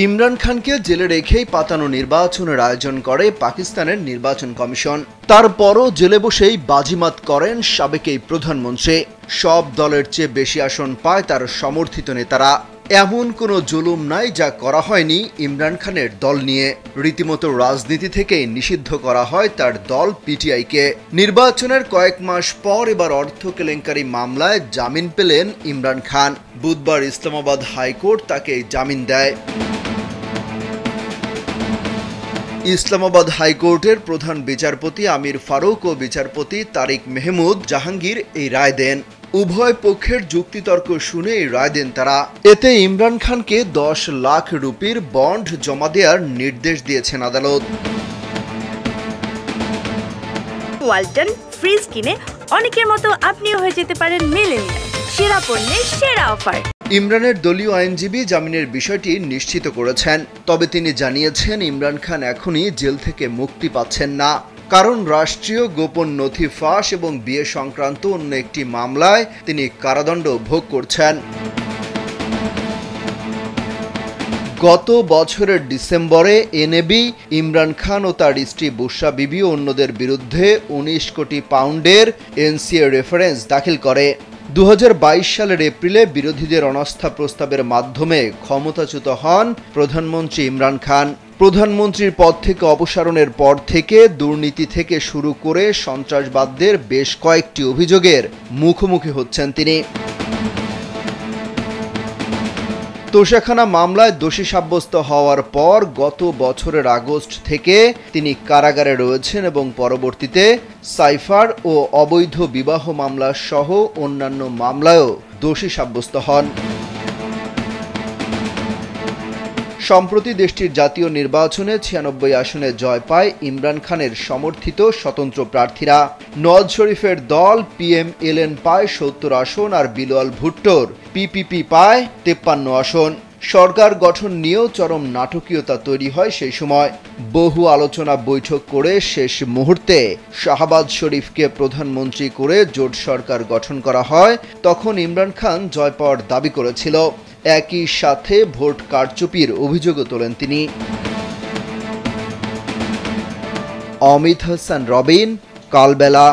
ইমরান খানকে জেলে রেখেই পাতানো নির্বাচনের আয়োজন করে পাকিস্তানের নির্বাচন কমিশন। তারপরও জেলে বসেই বাজিমাত করেন সাবেক এই প্রধানমন্ত্রী। সব দলের চেয়ে বেশি আসন পায় তার সমর্থিত নেতারা। এমন কোনো জুলুম নাই যা করা হয়নি ইমরান খানের দল নিয়ে। রীতিমতো রাজনীতি থেকে নিষিদ্ধ করা হয় তার দল পিটিআইকে। নির্বাচনের কয়েক মাস পর এবার অর্থ কেলেঙ্কারি মামলায় জামিন পেলেন ইমরান খান। বুধবার ইসলামাবাদ হাইকোর্ট তাকে জামিন দেয়। ইসলামাবাদ হাইকোর্টের প্রধান বিচারপতি আমির ফারুক ও বিচারপতি তারিক মেহমুদ জাহাঙ্গীর এই রায় দেন। উভয় পক্ষের যুক্তিতর্ক শুনে এই রায় দেন তারা। এতে ইমরান খানকে 10 লাখ রুপির বন্ড জমা দেওয়ার নির্দেশ দিয়েছেন আদালত। ওয়ালটন ফ্রিজ কিনে অনেকের মতো আপনিও হয়ে যেতে পারেন মিলেনিয়াল। সেরা পণ্যের সেরা অফার। ইমরানের দলীয় আইনজীবী জামিনের বিষয়টি নিশ্চিত করেছেন। তবে তিনি জানিয়েছেন ইমরান খান এখনই জেল থেকে মুক্তি পাচ্ছেন না, কারণ রাষ্ট্রীয় গোপন নথি ফাঁস এবং বিয়ে সংক্রান্ত অন্য একটি মামলায় তিনি কারাদণ্ড ভোগ করছেন। গত বছরের ডিসেম্বরে এনএবি ইমরান খান ও তার স্ত্রী বুশরা বিবি ও অন্যদের বিরুদ্ধে 19 কোটি পাউন্ডের এনসিএ রেফারেন্স দাখিল করে। 2022 সালের এপ্রিলে বিরোধীদের অনাস্থা প্রস্তাবের মাধ্যমে ক্ষমতাচ্যুত হন প্রধানমন্ত্রী ইমরান খান। প্রধানমন্ত্রীর পদ থেকে অপসারণের পর থেকে দুর্নীতি থেকে শুরু করে সন্ত্রাসবাদদের বেশ কয়েকটি অভিযোগের মুখোমুখি হচ্ছেন তিনি। তোষাখানা মামলায় দোষী সাব্যস্ত হওয়ার পর গত বছরের আগস্ট থেকে তিনি কারাগারে রয়েছেন এবং পরবর্তীতে সাইফার ও অবৈধ বিবাহ মামলা সহ অন্যান্য মামলায়ও দোষী সাব্যস্ত হন। সম্প্রতি দেশটির জাতীয় নির্বাচনে 96 আসনে জয় পায় ইমরান খানের সমর্থিত স্বতন্ত্র প্রার্থীরা। নওয়াজ শরীফের দল পিএমএলএন পায় 70 আসন আর বিলাওয়াল ভুট্টোর পিপিপি পায় 53 আসন। সরকার গঠন নিয়েও চরম নাটকীয়তা তৈরি হয় সেই সময়। বহু আলোচনা বৈঠক করে শেষ মুহূর্তে শাহবাজ শরীফকে প্রধানমন্ত্রী করে জোট সরকার গঠন করা হয়। তখন ইমরান খান জয় পাওয়ার দাবি করেছিল। একই সাথে ভোট কারচুপির অভিযোগও তোলেন তিনি। অমিত হাসান রবিন, কালবেলা।